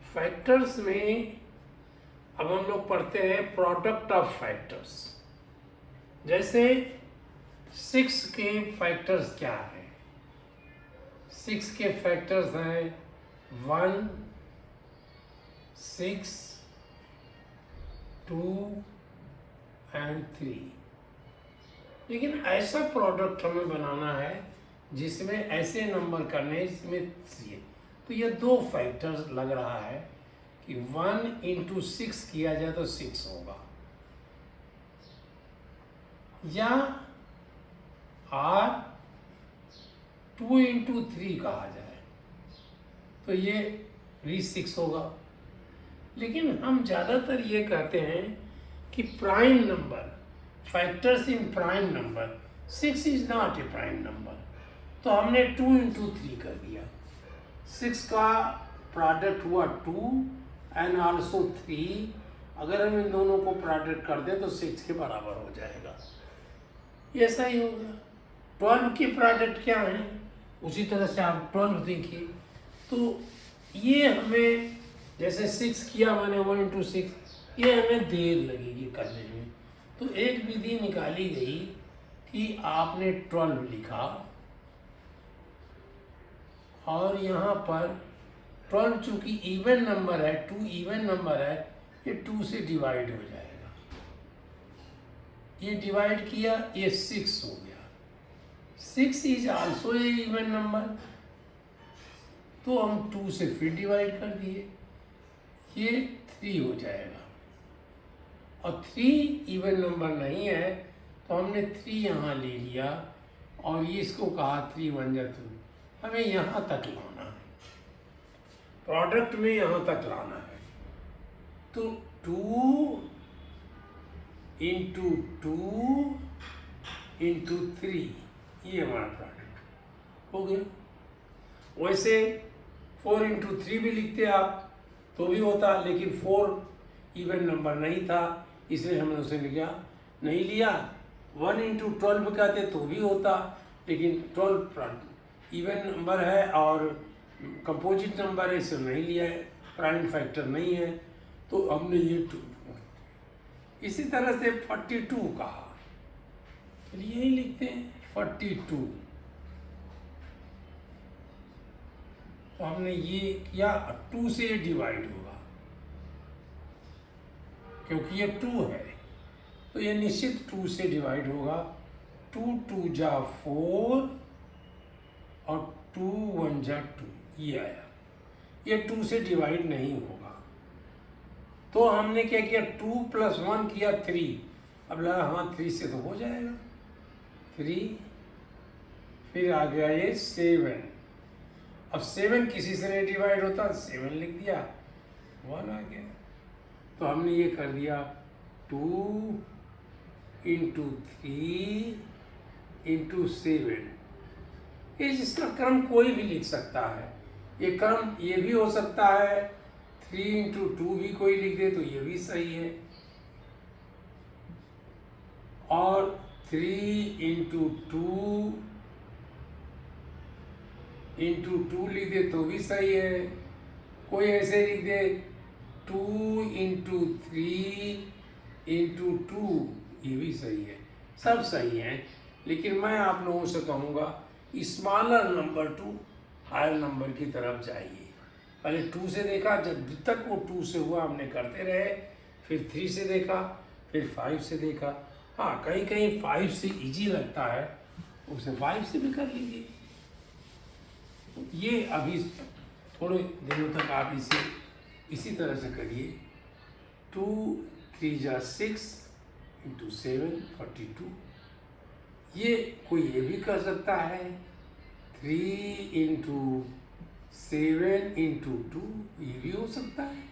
Factors में अब हम लोग पढ़ते हैं प्रोडक्ट ऑफ फैक्टर्स। जैसे 6 के फैक्टर्स क्या है? 6 के फैक्टर्स हैं 1, 6, 2 एंड 3। लेकिन ऐसा प्रोडक्ट हमें बनाना है जिसमें ऐसे नंबर करने इसमें चाहिए। तो ये दो फैक्टर्स लग रहा है कि 1 इंटू 6 किया जाए तो 6 होगा, या R 2 इंटू 3 कहा जाए तो ये भी 6 होगा। लेकिन हम ज़्यादातर ये कहते हैं कि prime number, factors in prime number, 6 is not a prime number, तो हमने 2 इंटू 3 कर दिया। 6 का प्रोडक्ट हुआ 2 एंड आल्सो 3। अगर हम इन दोनों को प्रोडक्ट कर दें तो 6 के बराबर हो जाएगा। ऐसा ही होगा। 12 के प्रोडक्ट क्या है, उसी तरह से आप 12 देखिए। तो ये हमें जैसे 6 किया मैंने 1 इंटू 6, ये हमें देर लगेगी करने में। तो एक विधि निकाली गई कि आपने 12 लिखा और यहाँ पर 12 चूंकि इवन नंबर है, 2 इवन नंबर है, ये 2 से डिवाइड हो जाएगा। ये डिवाइड किया, ये 6 हो गया। 6 is also a even number, तो हम 2 से फिर डिवाइड कर दिए, ये 3 हो जाएगा। और 3 इवन नंबर नहीं है तो हमने 3 यहाँ ले लिया और ये इसको कहा 3 1 जा 2। हमें यहाँ तक लाना है, प्रोडक्ट में यहाँ तक लाना है। तो 2 इंटू 2 इंटू 3, ये हमारा प्रोडक्ट हो गया। वैसे 4 इंटू 3 भी लिखते आप तो भी होता, लेकिन 4 इवन नंबर नहीं था इसलिए हमने उसे नहीं लिया। 1 इंटू 12 कहते तो भी होता, लेकिन 12 इवन नंबर है और कंपोजिट नंबर है, इसे नहीं लिया है, प्राइम फैक्टर नहीं है, तो हमने ये 2। इसी तरह से 42 कहा, चलिए यही लिखते हैं 42। तो हमने ये किया, 2 से डिवाइड होगा क्योंकि ये 2 है, तो ये निश्चित 2 से डिवाइड होगा। 2 2 जा 4 और 2 1 जा 2, ये आया। ये 2 से डिवाइड नहीं होगा, तो हमने क्या किया, 2 + 1 किया 3। अब लगा हाँ 3 से तो हो जाएगा, 3। फिर आ गया ये 7। अब 7 किसी से नहीं डिवाइड होता, 7 लिख दिया, 1 आ गया। तो हमने ये कर दिया 2 इंटू 3 इंटू 7। इसका क्रम कोई भी लिख सकता है, ये क्रम ये भी हो सकता है। 3 इंटू 2 भी कोई लिख दे तो ये भी सही है, और 3 इंटू 2 इंटू 2 लिख दे तो भी सही है। कोई ऐसे लिख दे 2 इंटू 3 इंटू 2, ये भी सही है, सब सही है। लेकिन मैं आप लोगों से कहूँगा smaller number to higher number की तरफ जाइए। पहले 2 से देखा, जब तक वो 2 से हुआ हमने करते रहे, फिर 3 से देखा, फिर 5 से देखा। हाँ, कहीं कहीं 5 से इजी लगता है, उसे 5 से भी कर लीजिए। ये अभी थोड़े दिनों तक आप इसी तरह से करिए। 2 3 जा 6 इंटू 7 42। ये कोई ये भी कर सकता है, 3 इंटू 7 इंटू 2, ये भी हो सकता है।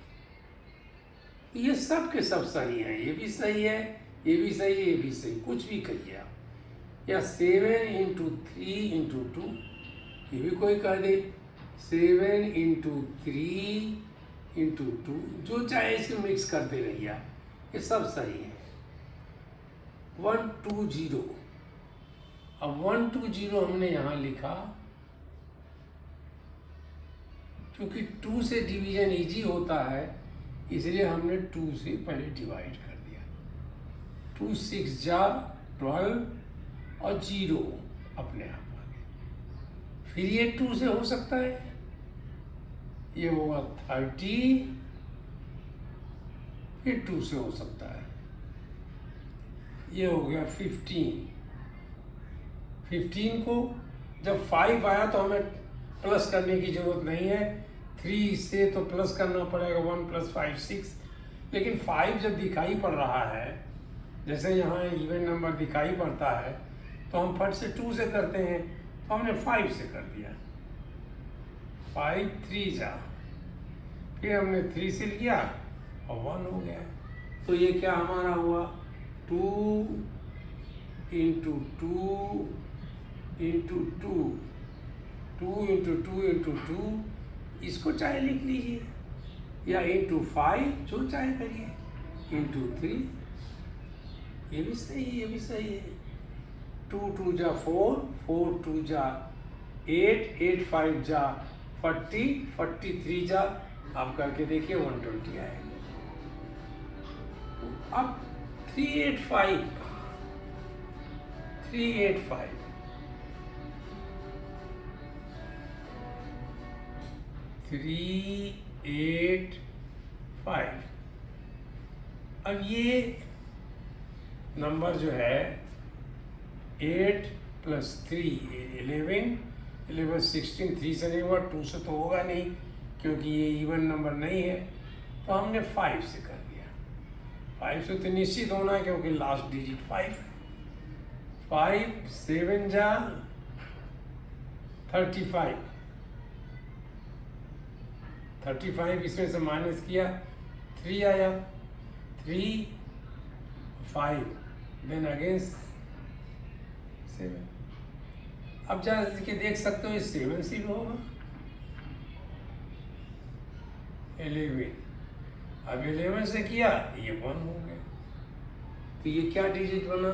ये सब के सब सही हैं, ये भी सही है, ये भी सही है, ये भी सही, कुछ भी कहिए आप। या 7 इंटू 3 इंटू 2, ये भी कोई कह दे। 7 इंटू 3 इंटू 2, जो चाहे इसे मिक्स करते रहिए आप, ये सब सही है। 1 2 0। अब 1 2 0 हमने यहाँ लिखा क्योंकि 2 से डिवीजन इजी होता है इसलिए हमने 2 से पहले डिवाइड कर दिया। 2 6 जा 12 और 0 अपने आप आ गए। फिर ये 2 से हो सकता है, ये होगा 30, फिर 2 से हो सकता है, ये हो गया 15। 15 को जब 5 आया तो हमें प्लस करने की जरूरत नहीं है, 3 से तो प्लस करना पड़ेगा, 1 + 5 6। लेकिन 5 जब दिखाई पड़ रहा है, जैसे यहाँ इवन नंबर दिखाई पड़ता है तो हम फट से 2 से करते हैं, तो हमने 5 से कर दिया। 5 3 जा, फिर हमने 3 से लिया और 1 हो गया। तो ये क्या हमारा हुआ, 2 × 2 × 2, 2 × 2 × 2, इसको चाहे लिख लीजिए या × 5, जो चाहे करिए, × 3, ये भी सही है, ये भी सही है। 2 2 जा 4, 4 2 जा 8, 8 5 जा 40, 43 जा, आप करके देखिए 120 आएगा। अब 385 385 385। अब ये नंबर जो है 8 + 3 11, 11 16, 3 से नहीं हुआ, 2 से तो होगा नहीं क्योंकि ये इवन नंबर नहीं है, तो हमने 5 से कर दिया। 5 से तो निश्चित होना है क्योंकि लास्ट डिजिट 5 है। 5 7 जा 35, 35 इसमें से माइनस किया, 3 आया, 3 5 देन अगेन 7। अब जा के देख सकते हो ये 7 से भी होगा, 11, अब 11 से किया ये 1 हो गया। तो ये क्या डिजिट बना,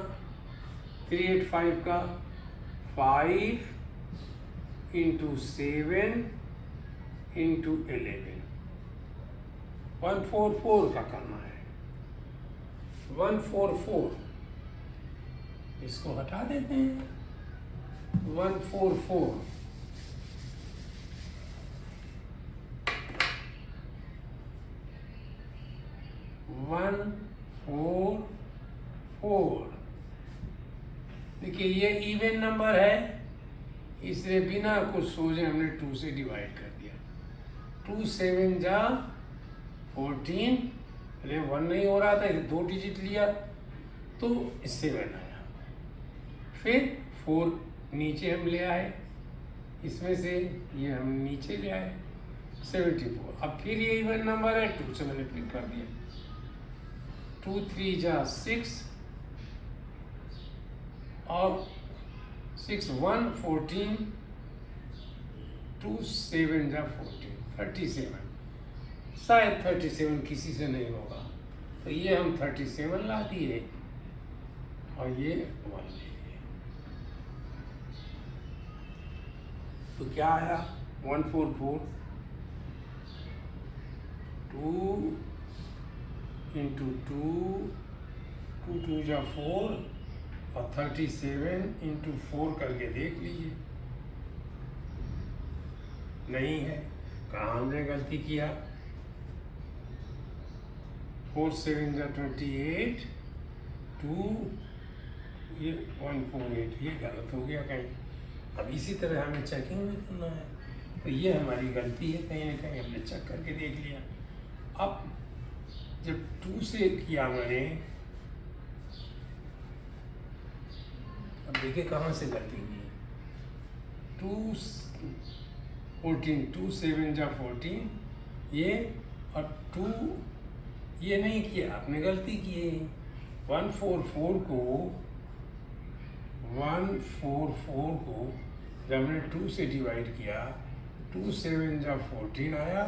385 का 5 × 7 × 11, 144 का करना है। 144 इसको हटा देते हैं, 144 144। देखिए ये इवन नंबर है इसलिए बिना कुछ सोचे हमने 2 से डिवाइड कर दिया। 2 7 जा 14, अरे 1 नहीं हो रहा था, इसे 2 डिजिट लिया तो 7 आया। फिर 4 नीचे हम ले आए, इसमें से ये हम नीचे ले आए 74। अब फिर ये इवन नंबर है, 2 से मैंने फिर कर दिया। 2 3 जा 6 और 6 1 14, 2 7 जा 14, 37। शायद 37 किसी से नहीं होगा, तो ये हम 37 ला दिए और ये 1 ले लिए। तो क्या आया, 144 2 × 2, 2 2 जा 4 और 37 × 4 करके देख लीजिए। नहीं है, कहाँ हमने गलती किया। 4 7 जा 28, 2 ये 148, ये गलत हो गया कहीं। अब इसी तरह हमें चेकिंग भी करना है, तो ये हमारी गलती है, कहीं ना कहीं हमने चेक करके देख लिया। अब जब 2 से किया मैंने, अब देखिए कहाँ से गलती की है। 2 14, 2 7 जा 14 ये, और 2 ये नहीं किया, आपने गलती की है। 144 को जब हमने 2 से डिवाइड किया, 2 7 जा 14 आया,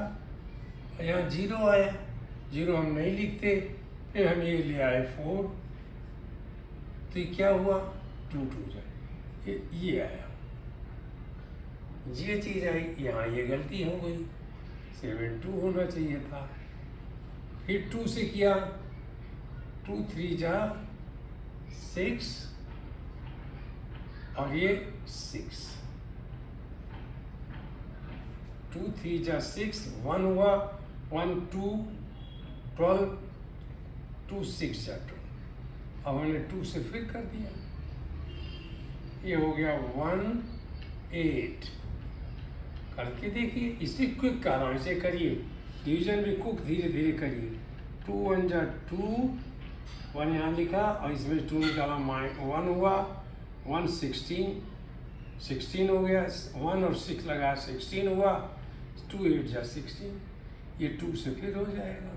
और यहाँ 0 आया, 0 हम नहीं लिखते, फिर हम ये ले आए 4, तो ये क्या हुआ, 2 2 जा ये आया, ये चीज़ आई, यहाँ ये गलती हो गई। 72 होना चाहिए था। फिर 2 से किया, 2 3 जा 6 और ये 6, 2 3 जा 6, 1 हुआ, 1 2 12, 2 6 जा 12। अब हमने 2 से फिर कर दिया, ये हो गया 1 8। करके देखिए, इसे क्विक कर रहा हूँ, इसे करिए, डिवीजन भी क्विक धीरे धीरे करिए। 2 1 जा 2, 1 यहाँ लिखा और इसमें 2 निकाला, 1 हुआ, 1 16, 16 हो गया, 1 और 6 लगा 16 हुआ, 2 8 जा 16, ये 2 से फिर हो जाएगा,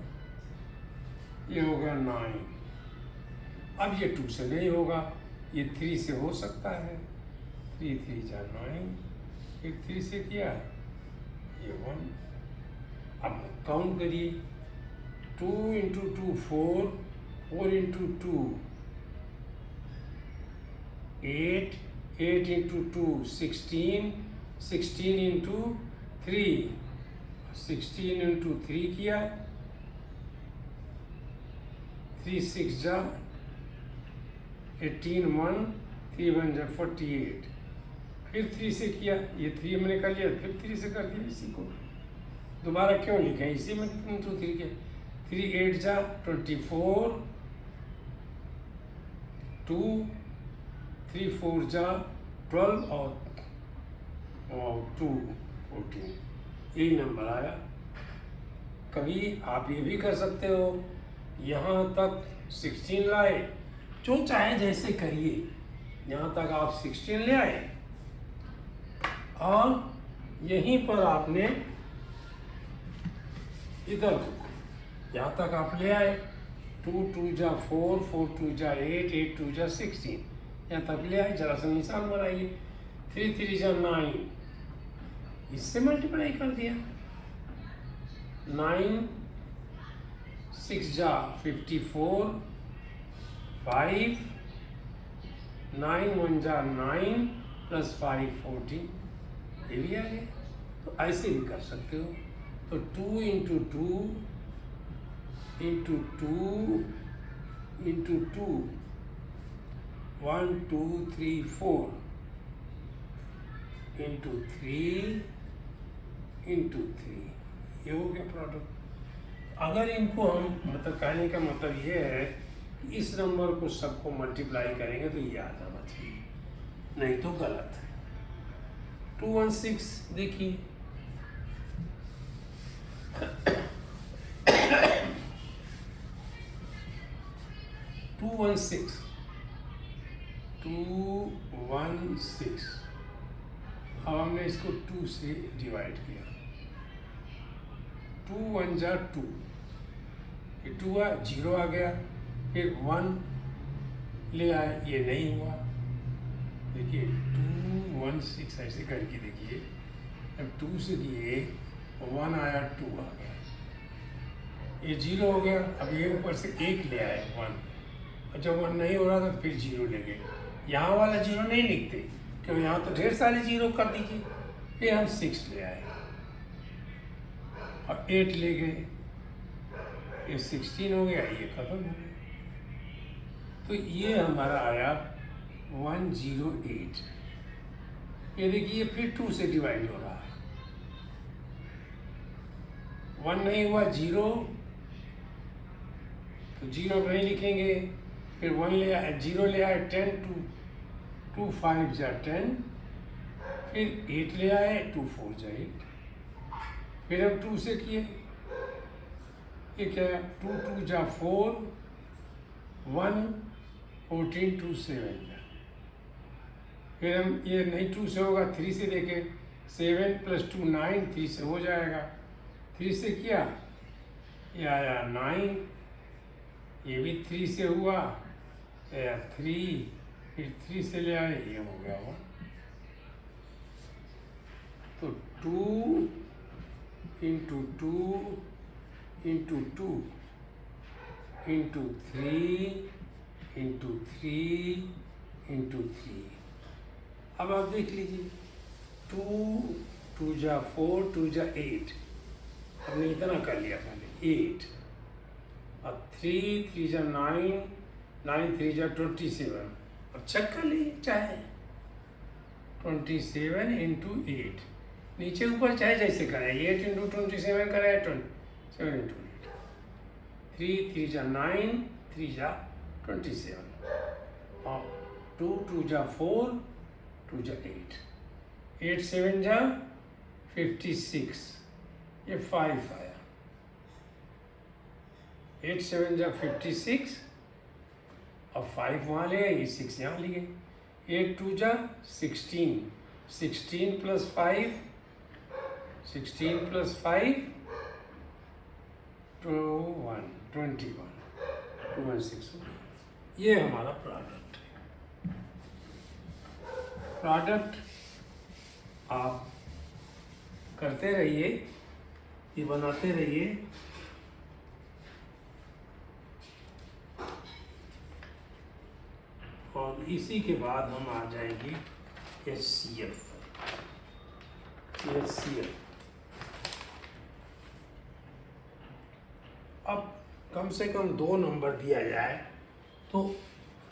ये हो गया 9। अब ये 2 से नहीं होगा, ये 3 से हो सकता है, 3 3 जा 9, फिर 3 से किया, ये 1। अब काउंट करिए, 2 into 2 4, 4 into 2 8, 8 into 2 16, 16 into 3, 16 into 3 किया, 3 6 जा 18, 1 3 1 जा 48, फिर 3 से किया, ये 3 मैंने कर लिया, फिर 3 से कर दिया, इसी को दोबारा क्यों लिखा है, इसी में 2 3 के 3 8 जा 24, 2 3 4 जा 12 और 2 14, यही नंबर आया। कभी आप ये भी कर सकते हो, यहाँ तक 16 लाए, जो चाहे जैसे करिए, यहाँ तक आप 16 ले आए और यहीं पर आपने इधर यहाँ तक आप ले आए, 2 2 जा 4, 4 2 जा 8, 8 2 जा 16, यहाँ तक ले आए, जरा सा निशान बनाइए, 3 3 जा 9, इससे मल्टीप्लाई कर दिया, 9 6 जा 54, 5 9 1 जा 9 प्लस 5 14, ये भी आ गया। तो ऐसे भी कर सकते हो, तो 2 into 2 into 2 into 2, 1 2 3 4 into 3 into 3, ये हो गया प्रोडक्ट। अगर इनको हम मतलब कहने का मतलब ये है कि इस नंबर को सबको मल्टीप्लाई करेंगे तो ये आ जाना चाहिए, नहीं तो गलत है। 216 देखिए, 216 अब हमने इसको 2 से डिवाइड किया, 2 1 जा 2, ये 2 0 आ गया, फिर 1 ले आए, ये नहीं हुआ, देखिए 2 1 6 ऐसे करके देखिए, अब 2 से दिए 1 आया, 2 आ गया, ये 0 हो गया, अब ये ऊपर से 1 ले आए 1, और जब 1 नहीं हो रहा तो फिर 0 ले गए, यहाँ वाला 0 नहीं लिखते क्योंकि यहाँ तो ढेर सारे 0 कर दीजिए, फिर हम 6 ले आए और 8 ले गए, ये 16 हो गया, ये खत्म हो गया। तो ये हमारा आया 108। ये देखिए फिर 2 से डिवाइड हो रहा है, 1 नहीं हुआ, 0 तो 0 नहीं लिखेंगे, फिर 1 ले आए, 0 ले आए, 10 2 5 जा 10, फिर 8 ले आए, 2 4 जा 8, फिर हम 2 से किए, ये क्या है, 2 2 जा 4, 1 14 2 7 जा, फिर हम ये नहीं 2 से होगा, 3 से देखे, 7 + 2 9, 3 से हो जाएगा, 3 से किया, ये आया 9, ये भी 3 से हुआ, या 3, फिर 3 से ले आए, ये हो गया 1। तो 2 into 2 into 2 into 3 into 3 into 3, अब आप देख लीजिए, 2 2 जा 4, 2 जा 8, हमने इतना कर लिया पहले 8 और 3 3 जा 9 9 3 जा 27 और चेक कर लीजिए चाहे 27 इंटू 8 नीचे ऊपर चाहे जैसे करें 8 इंटू 27 करें 27 इंटू 8 3 3 जा 9 3 जा 27 और 2 2 जा 4 2 जा 8 8 7 जा 56 ये 5 आया 8 7 जा 56 और 5 वहाँ ले ये 6 यहाँ लिए 8 2 जा 16 16 प्लस 5 16 प्लस 5 21 216 हो गया। ये हमारा प्रोडक्ट है। प्रोडक्ट आप करते रहिए, ये बनाते रहिए। और इसी के बाद हम आ जाएंगे HCF। अब कम से कम 2 नंबर दिया जाए तो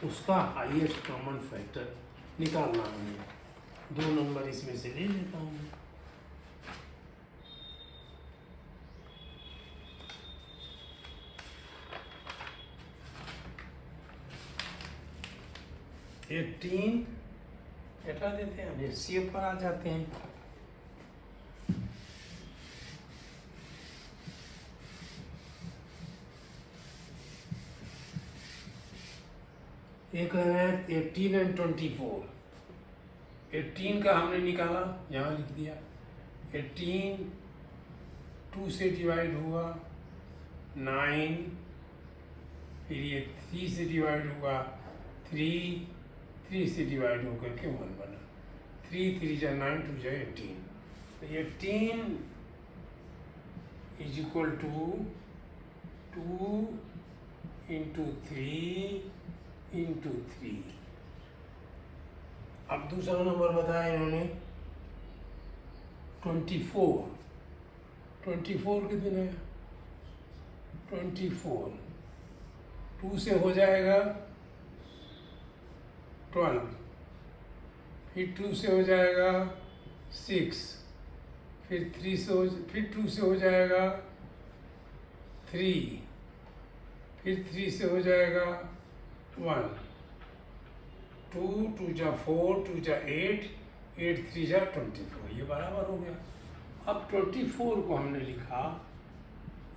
उसका हाईएस्ट कॉमन फैक्टर निकालना है। 2 नंबर इसमें से ले लेता हूँ मैं। एटीन हटा देते हैं, हम HCF पर आ जाते हैं। एक है 18 एंड 24। 18 का हमने निकाला, यहाँ लिख दिया। 18 2 से डिवाइड हुआ 9, फिर ये 3 से डिवाइड हुआ 3 3 से डिवाइड होकर के 1 बना। 3 3 जा 9 2 जा 18। तो 18 is equal to 2 into 3 into 3। अब दूसरा नंबर बताया इन्होंने 24। 24 कितने है? 24 2 से हो जाएगा 12, फिर 2 से हो जाएगा 6, फिर 3 से फिर 2 से हो जाएगा 3, फिर 3 से हो जाएगा 1, 2 2 जा 4 2 जा 8 8 3 जा 24। ये बराबर हो गया। अब 24 को हमने लिखा,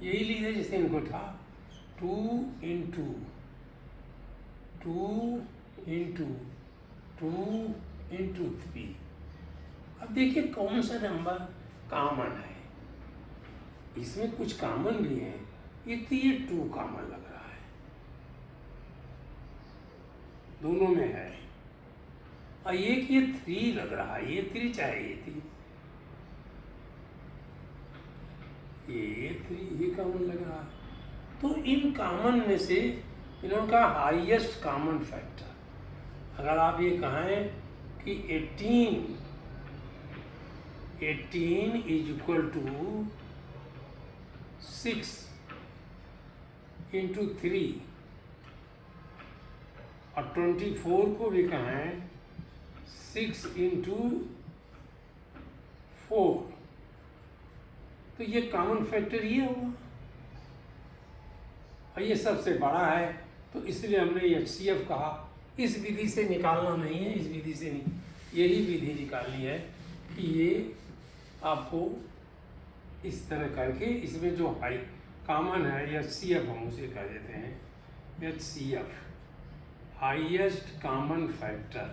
यही लिखे जैसे इनको था, 2 इंटू 2 इंटू 2 इंटू 3। अब देखिए कौन सा नंबर कॉमन है। इसमें कुछ कॉमन भी है, ये 2 कॉमन लग रहा है, दोनों में है। और एक ये 3 लग रहा है, ये 3 चाहे ये 3, ये 3 ये कॉमन लग रहा है। तो इन कॉमन में से इनका हाईएस्ट कॉमन फैक्टर, अगर आप ये कहें कि 18 इज इक्वल टू 6 इंटू 3 और 24 को भी कहें 6 इंटू 4, तो ये कॉमन फैक्टर ये होगा। और ये सबसे बड़ा है, तो इसलिए हमने HCF कहा। इस विधि से निकालना नहीं है, इस विधि से यही विधि निकालनी है कि ये आपको इस तरह करके इसमें जो हाई कॉमन है HCF हम उसे कह देते हैं HCF, highest common factor.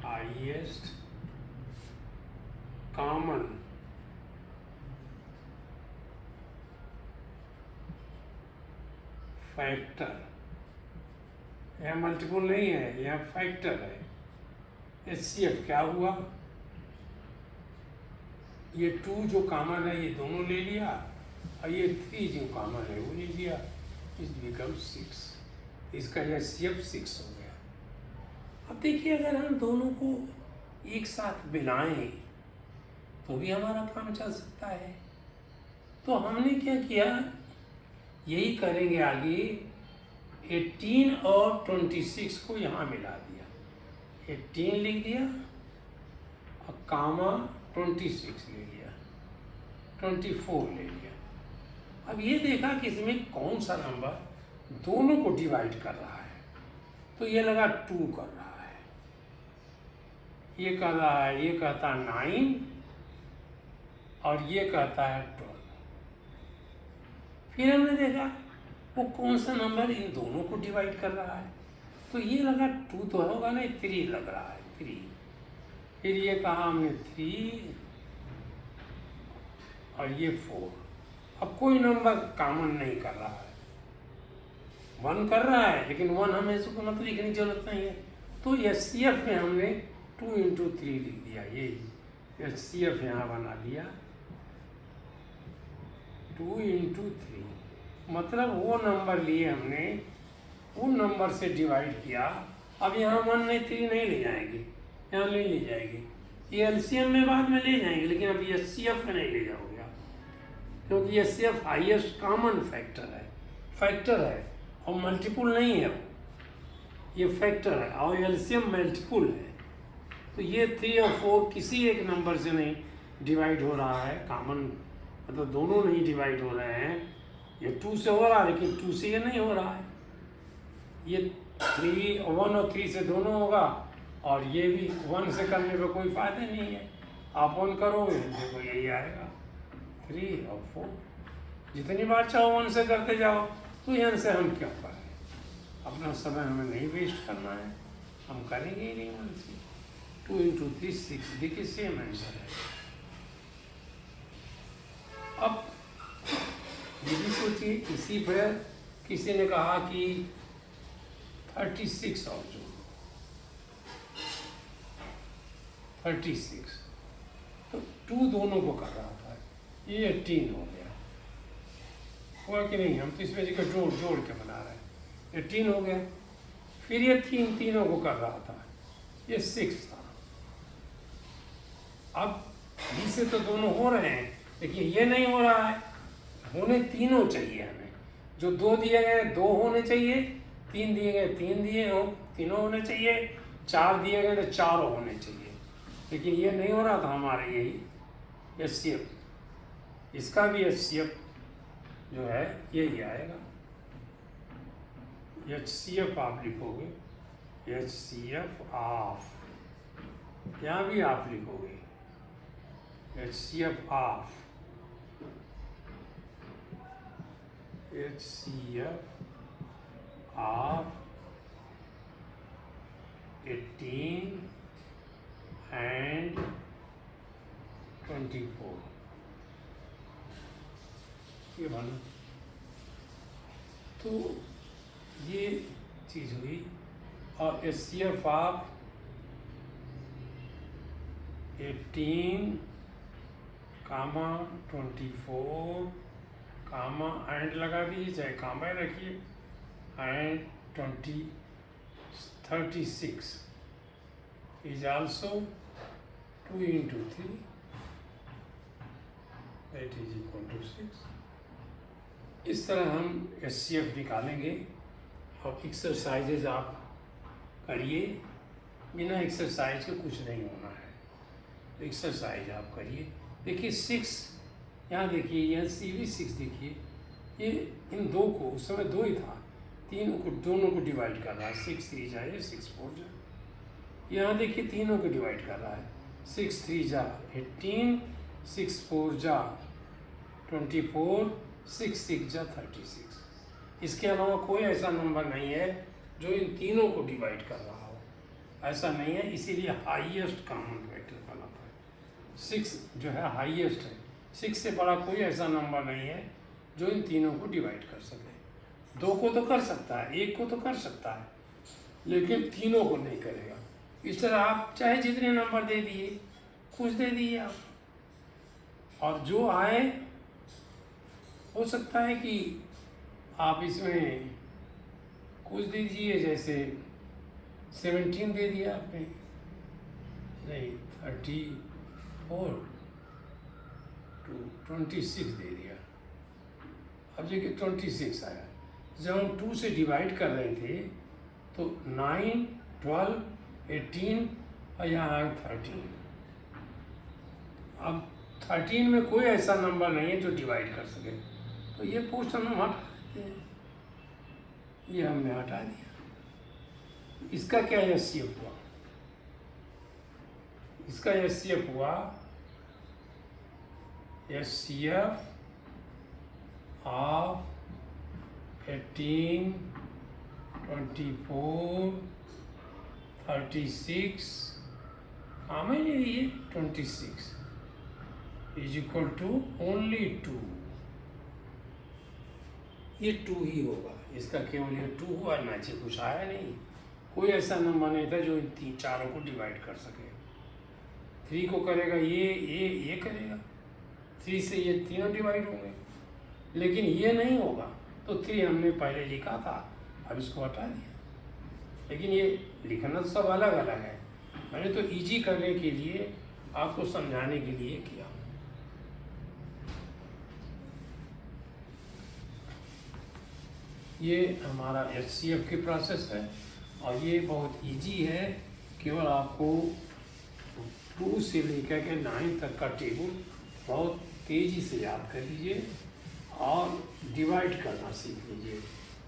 Highest common factor, यह मल्टीपल नहीं है, यह फैक्टर है। HCF क्या हुआ, ये 2 जो कॉमन है ये दोनों ले लिया, और ये 3 जो कॉमन है वो ले लिया, इट बिकम 6। इसका HCF 6 हो गया। अब देखिए अगर हम दोनों को एक साथ मिलाएं तो भी हमारा काम चल सकता है। तो हमने क्या किया, यही करेंगे आगे। 18 और 26 को यहाँ मिला दिया, 18 लिख दिया और कामा 26 ले लिया, 24 ले लिया। अब ये देखा कि इसमें कौन सा नंबर दोनों को डिवाइड कर रहा है, तो ये लगा 2 कर रहा है, ये कर रहा है, ये कहता है 9 और ये कहता है 12। फिर हमने देखा वो कौन सा नंबर इन दोनों को डिवाइड कर रहा है, तो ये लगा 2 तो होगा नहीं, 3 लग रहा है, 3। फिर ये कहा हमने 3 और ये 4। अब कोई नंबर कॉमन नहीं कर रहा है, 1 कर रहा है, लेकिन 1 हमें इसको मतलब लिखने की जरूरत नहीं है। तो HCF में हमने 2 × 3 लिख दिया, ये HCF यहाँ बना दिया 2 × 3। मतलब वो नंबर लिए हमने, उन नंबर से डिवाइड किया। अब यहाँ 1 नहीं 3 नहीं ले जाएंगे, यहाँ ले जाएंगे, ये LCM में बाद में ले जाएंगे, लेकिन अब HCF में नहीं ले जाओगे आप, क्योंकि HCF हाईएस्ट कॉमन फैक्टर है और मल्टीपुल नहीं है, वो ये फैक्टर है और LCM मल्टीपुल है। तो ये 3 और 4 किसी एक नंबर से नहीं डिवाइड हो रहा है, कॉमन मतलब दोनों नहीं डिवाइड हो रहे हैं। ये 2 से हो रहा है, लेकिन 2 से ये नहीं हो रहा है। ये 1 और 3 से दोनों होगा, और ये भी 1 से करने पे कोई फायदा नहीं है। आप 1 करोगे देखो यही आएगा, 3 और 4। जितनी बार चाहो 1 से करते जाओ, तो यहाँ से हम क्यों करें, अपना समय हमें नहीं वेस्ट करना है, हम करेंगे ही नहीं 1 से। 2 × 3 6, देखिए सेम आंसर है। अब ये भी सोचिए, इसी पर किसी ने कहा कि 36 और जो 36, तो 2 दोनों को कर रहा था, ये 18 हो गया, हुआ कि नहीं? हम तो इसमें जी जोड़ के बना रहे हैं, 18 हो गया। फिर ये तीनों को कर रहा था, ये 6 था। अब B से तो दोनों हो रहे हैं, लेकिन ये नहीं हो रहा है, होने तीनों चाहिए हमें। जो 2 दिए गए 2 होने चाहिए, 3 दिए गए 3 होने चाहिए, 4 दिए गए तो 4 होने चाहिए, लेकिन ये नहीं हो रहा था हमारे। यही HCF, इसका भी HCF जो है यही आएगा। HCF आप लिखोगे, HCF ऑफ, यहाँ भी आप लिखोगे HCF of, HCF of 18 and 24, ये बना। तो ये चीज़ हुई। और HCF ऑफ 18, 24, एंड लगा दीजिए, चाहे कामा रखिए, and 36 is also 2 × 3, that is equal to 6। इस तरह हम HCF निकालेंगे। और एक्सरसाइजेज आप करिए, बिना एक्सरसाइज के कुछ नहीं होना है, तो एक्सरसाइज आप करिए। देखिए 6, यहाँ देखिए, यहाँ CV 6 देखिए, ये इन 2 को, उस समय 2 ही था, दोनों को डिवाइड कर रहा है, 6 3 जा, ये 6 4 जा। यहाँ देखिए तीनों को डिवाइड कर रहा है, 6 3 जा 18, 6 4 जा 24, 6 6 जा 36। इसके अलावा कोई ऐसा नंबर नहीं है जो इन तीनों को डिवाइड कर रहा हो, ऐसा नहीं है। इसीलिए हाईएस्ट कॉमन फैक्टर बनाता है, 6 जो है हाईएस्ट है। 6 से बड़ा कोई ऐसा नंबर नहीं है जो इन तीनों को डिवाइड कर सके। 2 को तो कर सकता है, 1 को तो कर सकता है, लेकिन तीनों को नहीं करेगा। इस तरह आप चाहे जितने नंबर दे दिए, कुछ दे दिए आप, और जो आए, हो सकता है कि आप इसमें कुछ दे दीजिए, जैसे 17 दे दिया आपने, नहीं 34, 26 दे दिया। अब देखिए 26 आया। जब हम 2 से डिवाइड कर रहे थे तो 9, 12, 18 और यहाँ आया 13। अब 13 में कोई ऐसा नंबर नहीं है जो डिवाइड कर सके, तो ये पोर्शन हम हटा देते हैं। ये हमने हटा दिया। इसका क्या एचसीएफ हुआ? इसका एचसीएफ हुआ एचसीएफ ऑफ 18, 24, 36 कॉमन है ये 26 इज इक्वल टू ओनली 2। ये 2 ही होगा, इसका केवल ये 2 हुआ, नीचे कुछ आया नहीं। कोई ऐसा नंबर नहीं था जो इन चारों को डिवाइड कर सके। 3 को करेगा ये करेगा, 3 से ये तीनों डिवाइड होंगे, लेकिन ये नहीं होगा। तो 3 हमने पहले लिखा था, अब इसको हटा दिया। लेकिन ये लिखना तो सब अलग अलग है, मैंने तो इजी करने के लिए, आपको समझाने के लिए किया। ये हमारा एचसीएफ की प्रोसेस है और ये बहुत इजी है। केवल आपको 2 से लेकर के 9 तक का टेबल बहुत तेज़ी से याद कर लीजिए और डिवाइड करना सीख लीजिए।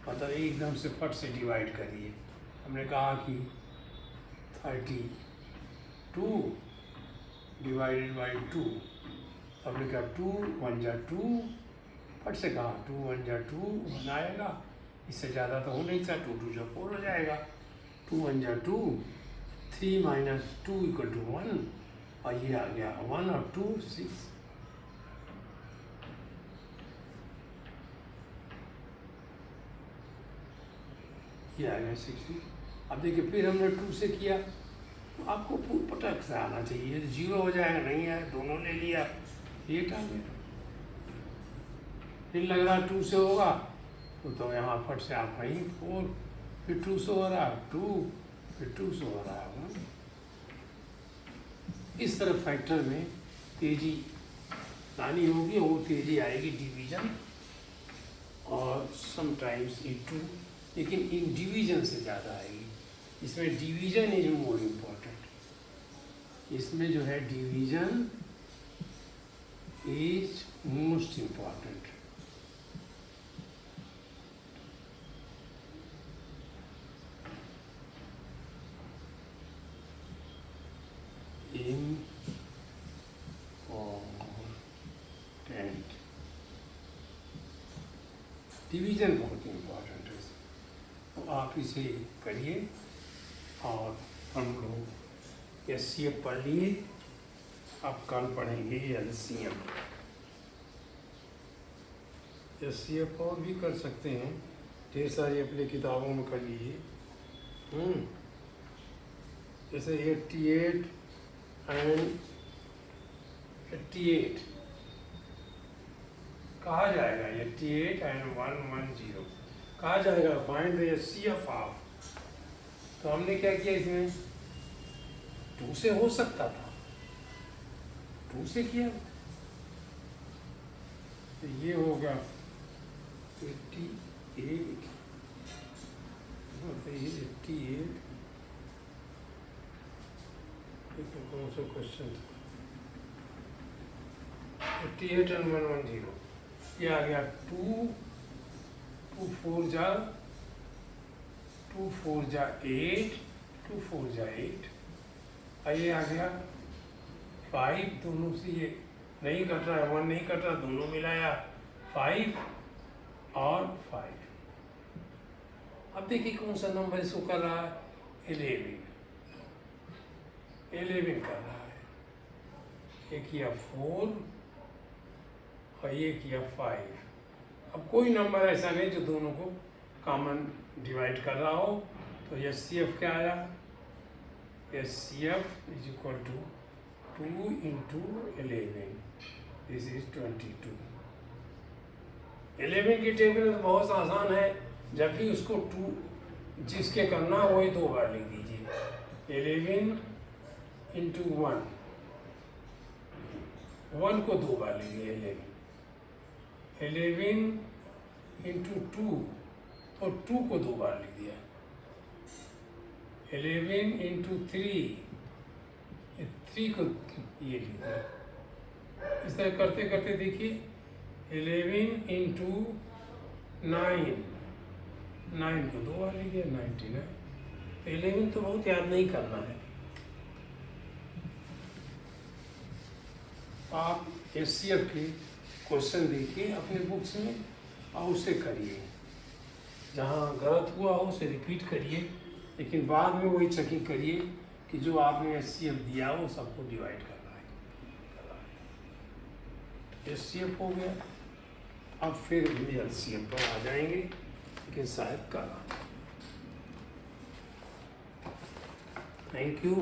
मतलब एकदम से फट से डिवाइड करिए। हमने कहा कि 32 डिवाइडेड बाई 2, हमने कहा 2 1 जा 2, फट से कहा 2 1 जा 2 बनाएगा। इससे ज़्यादा तो हो नहीं था, 2 2 जा 4 हो जाएगा। 2 1 जा 2, 3 माइनस 2 इक्वल टू 1, और ये आ गया 1 और 2 6। ये आ गया 60। अब देखिए फिर हमने 2 से किया, तो आपको पटक से आना चाहिए। 0 हो जाएगा, नहीं आया, दोनों ले लिया, 8 आ गया। फिर लग रहा 2 से होगा, तो यहाँ फट से आप वहीं 4, फिर 2 से हो रहा 2, फिर 2 से हो रहा 1। इस तरह फैक्टर में तेजी लानी होगी, वो तेजी आएगी डिवीजन और समटाइम्स इनटू, लेकिन इन डिवीजन से ज़्यादा आएगी। इसमें डिवीजन इज मोर इम्पोर्टेंट। इसमें जो है division is most important. Division बहुत इम्पोर्टेंट है, तो आप इसे करिए। और हम लोग एचसीएफ पढ़ लिए, अब कल पढ़ेंगे एलसीएम। एचसीएफ और भी कर सकते हैं, ढेर सारी अपनी किताबों में कर लीजिए। जैसे 88 एंड 88 कहा जाएगा, 88 एंड 110 कहा जाएगा फाइंड द एचसीएफ ऑफ। तो हमने क्या किया, इसमें 2 से हो सकता था, 2 से किया, तो ये होगा 88, 88, कौन सा क्वेश्चन था, 88 एंड 110, ये आ गया 2 4 जा 2 4 जा 8, 2 4 जा 8, और ये आ गया 5, दोनों से ये नहीं कट रहा है, 1 नहीं कट रहा, दोनों मिलाया 5 और 5। अब देखिए कौन सा नंबर इसको कर रहा है, 11 कर रहा है। ये किया 4 और ये किया 5। अब कोई नंबर ऐसा नहीं जो दोनों को कॉमन डिवाइड कर रहा हो, तो एचसीएफ क्या आया, HCF is equal to 2 into 11, this is 22। 11 की टेबल तो बहुत आसान है, जब भी उसको 2 जिसके करना हो वही 2 बार लिख दीजिए। 11 इंटू 1, 1 को 2 बार लेंगे 11 इंटू 2 तो 2 को 2 बार लिख दिया 11 इंटू 3 को ये लिख दिया। इस तरह करते करते देखिए 11 इंटू 9 को 2 बार लिख दिया 99। 11 तो बहुत याद नहीं करना है। आप HCF के क्वेश्चन देखिए अपने बुक्स में और उसे करिए, जहाँ गलत हुआ हो उसे रिपीट करिए, लेकिन बाद में वही चेकिंग करिए कि जो आपने HCF दिया वो सबको डिवाइड करना है। HCF हो गया, अब फिर LCM पर आ जाएंगे, लेकिन शायद कल। Thank you.